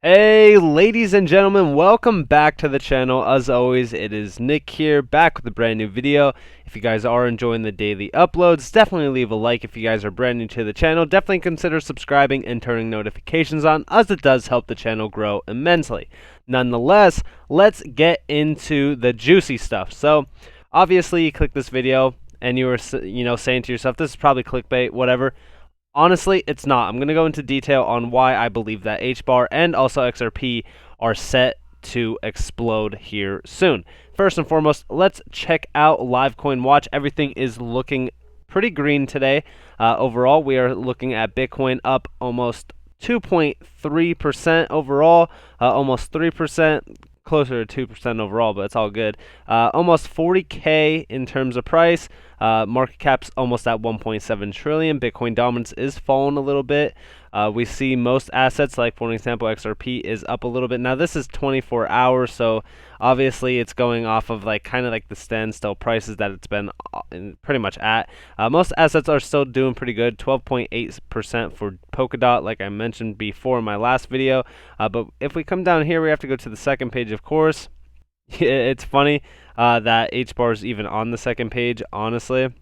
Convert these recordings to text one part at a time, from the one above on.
Hey ladies and gentlemen, welcome back to the channel. As always, it is Nick here, back with a brand new video. If you guys are enjoying the daily uploads, definitely leave a like. If you guys are brand new to the channel, definitely consider subscribing and turning notifications on, as it does help the channel grow immensely. Nonetheless, let's get into the juicy stuff. So obviously you click this video and you were saying to yourself, this is probably clickbait, whatever. Honestly, it's not. I'm going to go into detail on why I believe that HBAR and also XRP are set to explode here soon. First and foremost, let's check out Livecoin Watch. Everything is looking pretty green today. Overall, we are looking at Bitcoin up almost 2.3% overall, almost 3%. Closer to 2% overall, but it's all good. Almost 40K in terms of price. Market cap's almost at 1.7 trillion. Bitcoin dominance is falling a little bit. We see most assets, like for example XRP, is up a little bit. Now this is 24 hours, so obviously it's going off of kind of like the standstill prices that it's been pretty much at. Most assets are still doing pretty good. 12.8% for Polkadot, like I mentioned before in my last video. But if we come down here, we have to go to the second page, of course. It's funny that HBAR is even on the second page, honestly.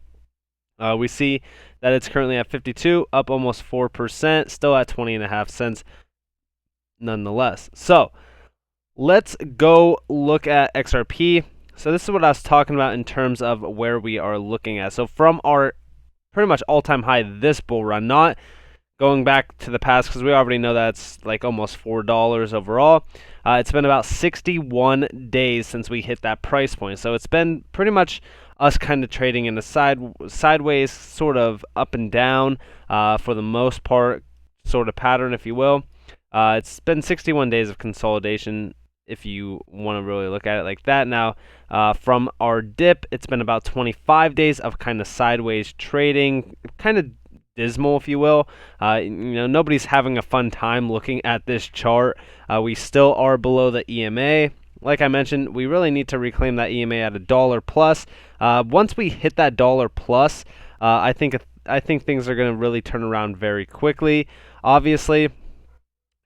We see that it's currently at 52, up almost 4%, still at 20.5 cents nonetheless. So let's go look at XRP. So this is what I was talking about in terms of where we are looking at. So from our pretty much all-time high this bull run, not going back to the past, because we already know that's like almost $4 overall. It's been about 61 days since we hit that price point. So it's been pretty much us kind of trading in a sideways, sort of up and down for the most part, sort of pattern, if you will. It's been 61 days of consolidation, if you want to really look at it like that. Now, from our dip, it's been about 25 days of kind of sideways trading, kind of dismal, if you will. Nobody's having a fun time looking at this chart. We still are below the EMA. Like I mentioned, we really need to reclaim that EMA at $1 plus. Once we hit that $1 plus, I think things are going to really turn around very quickly. Obviously,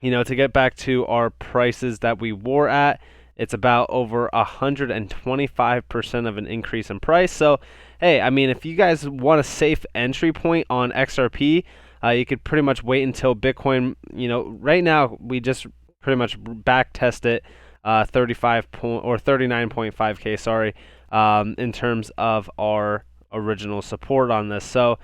to get back to our prices that we were at, it's about over 125% of an increase in price. So, hey, I mean, if you guys want a safe entry point on XRP, you could pretty much wait until Bitcoin, right now we just pretty much back test it 39.5K, sorry, in terms of our original support on this. So,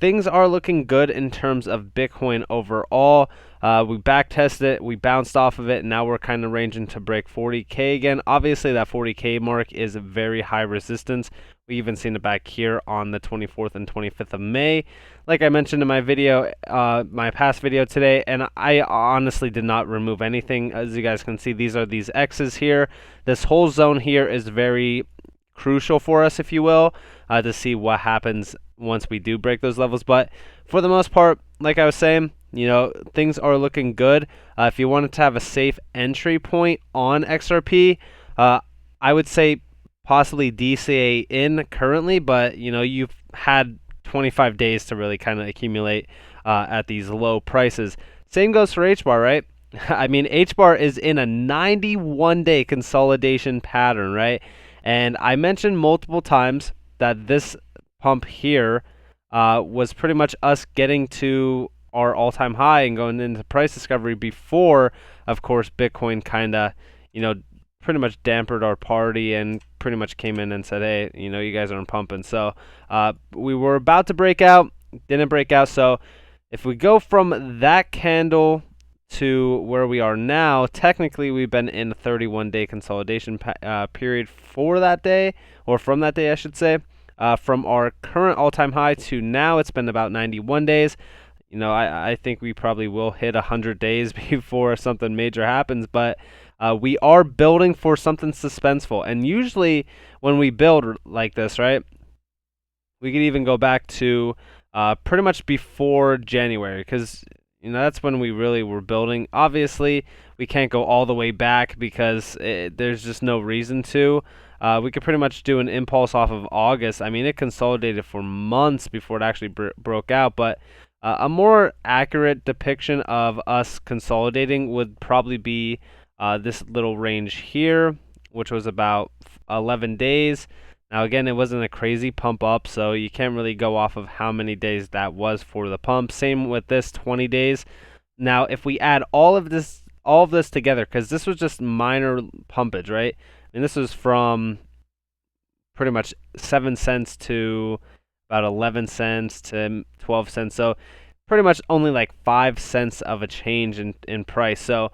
things are looking good in terms of Bitcoin overall. We back tested it, we bounced off of it, and now we're kind of ranging to break 40K again. Obviously, that 40K mark is a very high resistance. We even seen it back here on the 24th and 25th of May. Like I mentioned in my video, my past video today, and I honestly did not remove anything. As you guys can see, these are these X's here. This whole zone here is very crucial for us, if you will, to see what happens once we do break those levels. But for the most part, like I was saying, things are looking good. If you wanted to have a safe entry point on XRP, I would say possibly DCA in currently, but you've had 25 days to really kind of accumulate at these low prices. Same goes for HBAR, right? I mean, HBAR is in a 91-day consolidation pattern, right? And I mentioned multiple times that this pump here was pretty much us getting to our all-time high and going into price discovery before, of course, Bitcoin kind of, pretty much dampened our party and pretty much came in and said, hey, you guys aren't pumping. So we were about to break out, didn't break out. So if we go from that candle to where we are now, technically we've been in a 31-day consolidation period for that day, or from that day, I should say. From our current all-time high to now, it's been about 91 days. I think we probably will hit 100 days before something major happens, but we are building for something suspenseful. And usually when we build like this, right, we could even go back to pretty much before January, because that's when we really were building. Obviously, we can't go all the way back because there's just no reason to. We could pretty much do an impulse off of August. I mean, it consolidated for months before it actually broke out, but A more accurate depiction of us consolidating would probably be this little range here, which was about 11 days. Now again, it wasn't a crazy pump up, so you can't really go off of how many days that was for the pump. Same with this 20 days. Now, if we add all of this together, because this was just minor pumpage, right? And this was from pretty much 7 cents to about 11 cents to 12 cents. So pretty much only like 5 cents of a change in price. So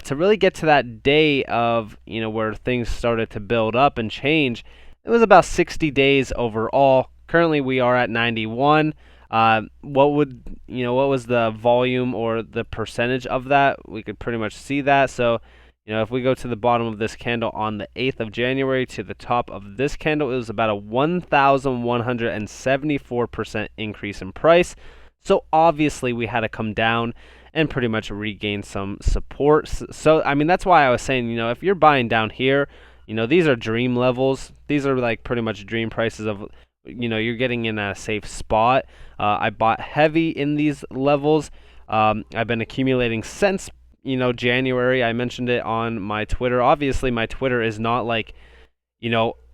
to really get to that day of, where things started to build up and change, it was about 60 days overall. Currently we are at 91. What was the volume or the percentage of that? We could pretty much see that. So if we go to the bottom of this candle on the 8th of January to the top of this candle, it was about a 1,174% increase in price. So obviously we had to come down and pretty much regain some support. So I mean, that's why I was saying, if you're buying down here, these are dream levels. These are like pretty much dream prices of, you're getting in at a safe spot. I bought heavy in these levels. I've been accumulating since January. I mentioned it on my Twitter. Obviously, my Twitter is not like,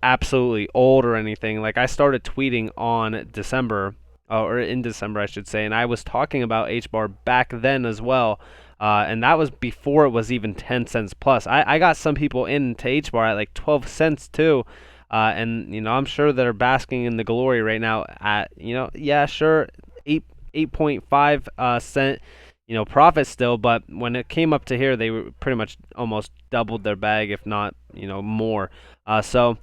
absolutely old or anything. Like, I started tweeting on December, or in December, I should say, and I was talking about HBAR back then as well. And that was before it was even 10 cents plus. I got some people into HBAR at like 12 cents too. And I'm sure they're basking in the glory right now at, yeah, sure, 8.5 cent profit still, but when it came up to here, they were pretty much almost doubled their bag, if not, more. So,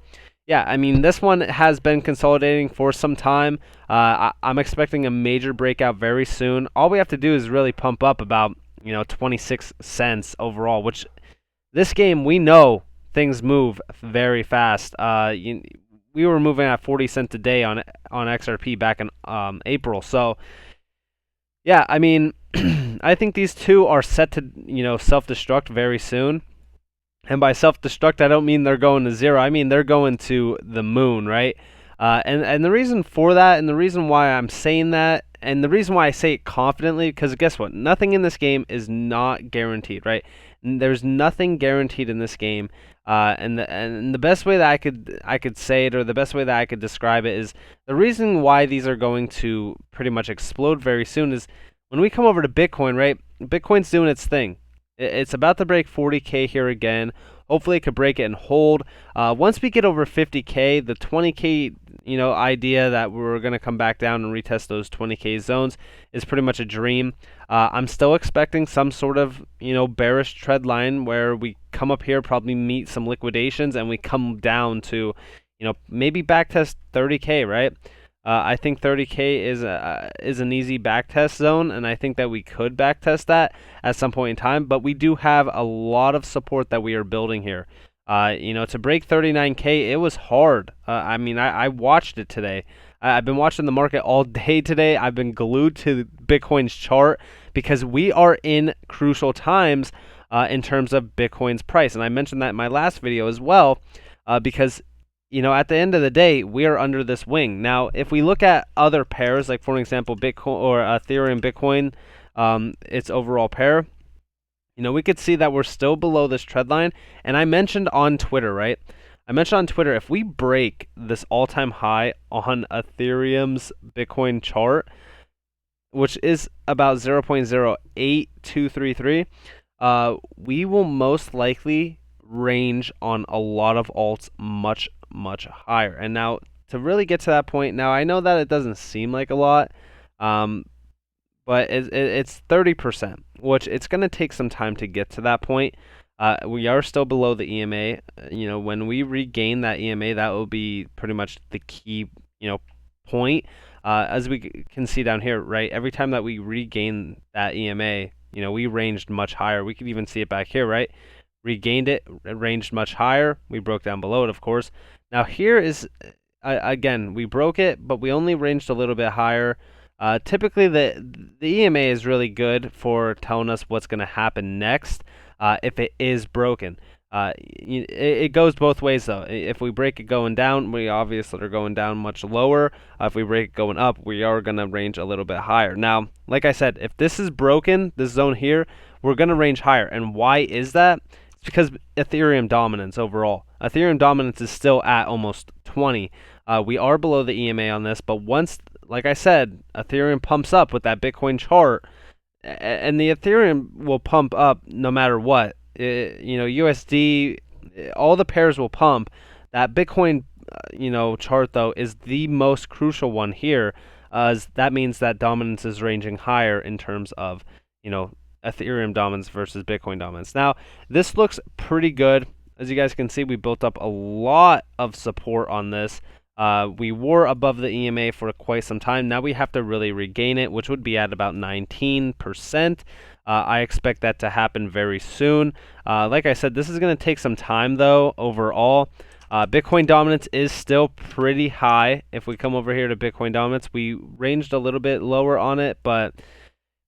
yeah, I mean, this one has been consolidating for some time. I'm expecting a major breakout very soon. All we have to do is really pump up about, 26 cents overall, which this game, we know things move very fast. We were moving at 40 cents a day on XRP back in April. So, yeah, I mean, I think these two are set to, self-destruct very soon. And by self-destruct, I don't mean they're going to zero. I mean they're going to the moon, right? And the reason for that, and the reason why I'm saying that, and the reason why I say it confidently, because guess what? Nothing in this game is not guaranteed, right? There's nothing guaranteed in this game. And the best way that I could say it, or the best way that I could describe it, is the reason why these are going to pretty much explode very soon is when we come over to Bitcoin, right? Bitcoin's doing its thing. It's about to break 40K here again. Hopefully it could break it and hold. Once we get over 50K, the 20K, idea that we're going to come back down and retest those 20K zones is pretty much a dream. I'm still expecting some sort of, bearish trend line where we come up here, probably meet some liquidations, and we come down to, maybe backtest 30K, right? I think 30K is an easy backtest zone, and I think that we could backtest that at some point in time. But we do have a lot of support that we are building here. To break 39K, it was hard. I mean, I watched it today. I've been watching the market all day today. I've been glued to Bitcoin's chart because we are in crucial times in terms of Bitcoin's price. And I mentioned that in my last video as well, because at the end of the day, we are under this wing. Now, if we look at other pairs, like for example, Bitcoin or Ethereum, Bitcoin, its overall pair, we could see that we're still below this trend line. And I mentioned on Twitter, right? I mentioned on Twitter, if we break this all-time high on Ethereum's Bitcoin chart, which is about 0.08233, we will most likely range on a lot of alts much higher. And now to really get to that point, now I know that it doesn't seem like a lot, but it's 30%, which it's going to take some time to get to that point. We are still below the EMA. When we regain that EMA, that will be pretty much the key, point. As we can see down here, right? Every time that we regain that EMA, we ranged much higher. We could even see it back here, right? Regained it, ranged much higher. We broke down below it, of course. Now here is, again, we broke it, but we only ranged a little bit higher. Typically, the EMA is really good for telling us what's going to happen next if it is broken. It goes both ways though. If we break it going down, we obviously are going down much lower. If we break it going up, we are going to range a little bit higher. Now, like I said, if this is broken, this zone here, we're going to range higher. And why is that? It's because Ethereum dominance overall. Ethereum dominance is still at almost 20. We are below the EMA on this, but once, like I said, Ethereum pumps up with that Bitcoin chart, and the Ethereum will pump up no matter what. USD, all the pairs will pump. That Bitcoin, chart though is the most crucial one here, as that means that dominance is ranging higher in terms of, Ethereum dominance versus Bitcoin dominance. Now, this looks pretty good. As you guys can see, we built up a lot of support on this. We were above the EMA for quite some time. Now we have to really regain it, which would be at about 19%. I expect that to happen very soon. Like I said, this is going to take some time though overall. Bitcoin dominance is still pretty high. If we come over here to Bitcoin dominance, we ranged a little bit lower on it, but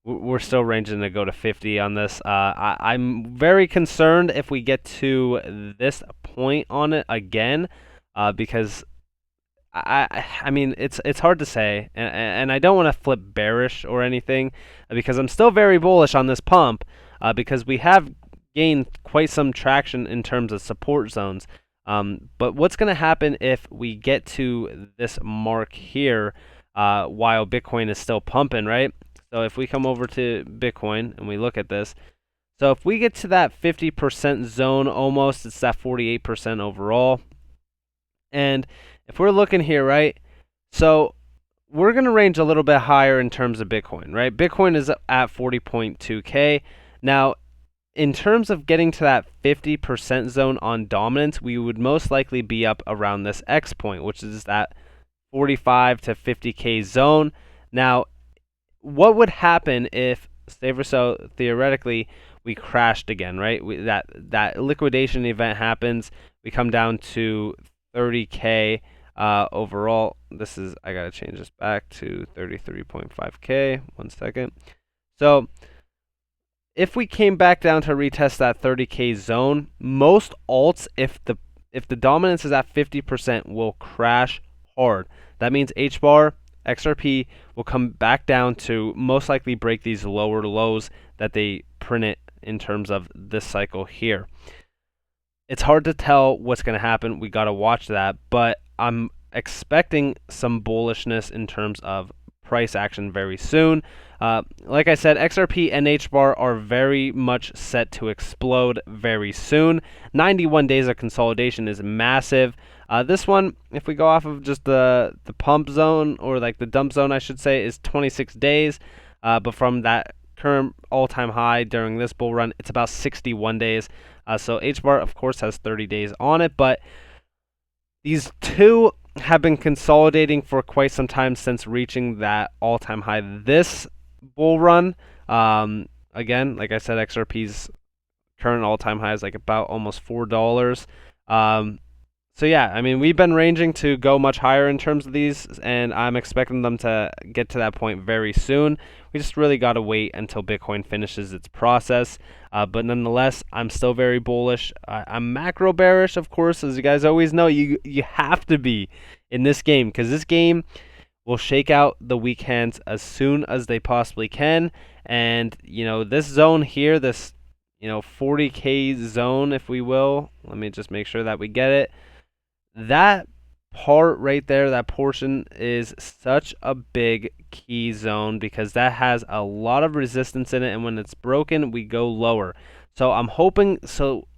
we're still ranging to go to 50 on this. I'm very concerned if we get to this point on it again, because I mean, it's hard to say, and I don't want to flip bearish or anything, because I'm still very bullish on this pump, because we have gained quite some traction in terms of support zones. But what's going to happen if we get to this mark here while Bitcoin is still pumping, right? So if we come over to Bitcoin and we look at this, so if we get to that 50% zone almost, it's that 48% overall. And if we're looking here, right, so we're going to range a little bit higher in terms of Bitcoin, right? Bitcoin is at 40.2K. Now, in terms of getting to that 50% zone on dominance, we would most likely be up around this X point, which is that 45 to 50K zone. Now, what would happen if, say for so, theoretically, we crashed again, right? That liquidation event happens. We come down to 30K overall. This is, I gotta change this back to 33.5K. 1 second. So if we came back down to retest that 30K zone, most alts, if the dominance is at 50%, will crash hard. That means HBAR, XRP will come back down to most likely break these lower lows that they printed in terms of this cycle here. It's hard to tell what's going to happen. We got to watch that, but I'm expecting some bullishness in terms of price action very soon. Like I said, XRP and HBAR are very much set to explode very soon. 91 days of consolidation is massive. This one, if we go off of just the pump zone, or like the dump zone, I should say, is 26 days. But from that current all-time high during this bull run, it's about 61 days. So HBAR, of course, has 30 days on it, but these two have been consolidating for quite some time since reaching that all-time high this bull run. Again, like I said, XRP's current all-time high is like about almost $4. So yeah, I mean, we've been ranging to go much higher in terms of these, and I'm expecting them to get to that point very soon. We just really got to wait until Bitcoin finishes its process. But nonetheless, I'm still very bullish. I'm macro bearish, of course, as you guys always know. You have to be in this game, because this game will shake out the weak hands as soon as they possibly can. And this zone here, this 40K zone, if we will. Let me just make sure that we get it. That part right there, that portion, is such a big key zone, because that has a lot of resistance in it, and when it's broken, we go lower. So I'm hoping, so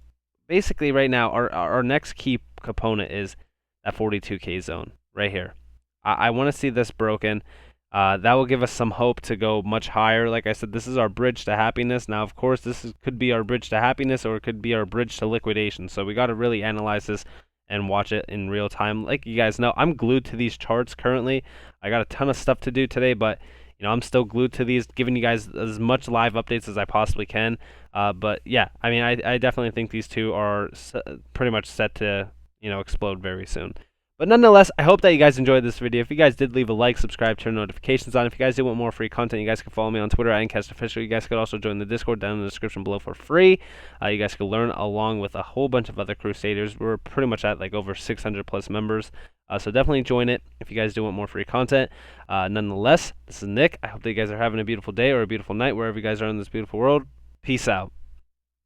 basically right now, our next key component is that 42K zone right here. I want to see this broken. That will give us some hope to go much higher. Like I said, this is our bridge to happiness. Now, of course, could be our bridge to happiness, or it could be our bridge to liquidation. So we got to really analyze this and watch it in real time. Like you guys know, I'm glued to these charts currently. I got a ton of stuff to do today, but I'm still glued to these, giving you guys as much live updates as I possibly can. But yeah, I mean, I definitely think these two are pretty much set to explode very soon. But nonetheless, I hope that you guys enjoyed this video. If you guys did, leave a like, subscribe, turn notifications on. If you guys do want more free content, you guys can follow me on Twitter at NCashOfficial. You guys could also join the Discord down in the description below for free. You guys can learn along with a whole bunch of other Crusaders. We're pretty much at like over 600 plus members. So definitely join it if you guys do want more free content. Nonetheless, this is Nick. I hope that you guys are having a beautiful day or a beautiful night wherever you guys are in this beautiful world. Peace out.